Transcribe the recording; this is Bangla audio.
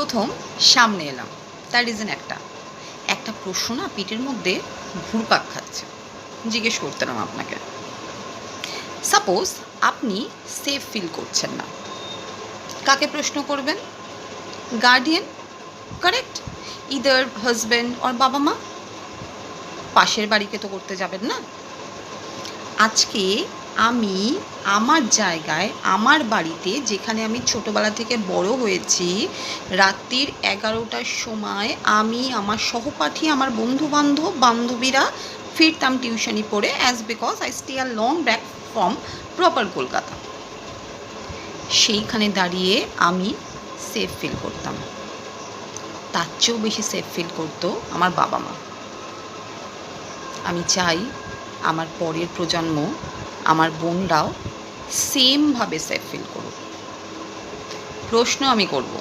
প্রথম সামনে এলাম, তার রিজন একটা প্রশ্ন না পিঠের মধ্যে ঘুরপাক খাচ্ছে। জিজ্ঞেস করতাম আপনাকে, সাপোজ আপনি সেফ ফিল করছেন না, কাকে প্রশ্ন করবেন? Guardian, correct, either husband or বাবা মা। পাশের বাড়িকে তো করতে যাবেন না। আজকে আমি আমার জায়গায়, আমার বাড়িতে, যেখানে আমি ছোটোবেলা থেকে বড় হয়েছি, রাত্রির 11টার সময় আমি, আমার সহপাঠী, আমার বন্ধুবান্ধব, বান্ধবীরা ফিরতাম টিউশনি পড়ে, as because I stay a long back from proper Kolkata. সেইখানে দাঁড়িয়ে আমি সেফ ফিল করতাম। তার চেয়েও বেশি সেফ ফিল করতো আমার বাবা মা। আমি চাই আমার পরের প্রজন্ম, আমার বোনরাও সেমভাবে সেফ ফিল করুক। প্রশ্ন আমি করব,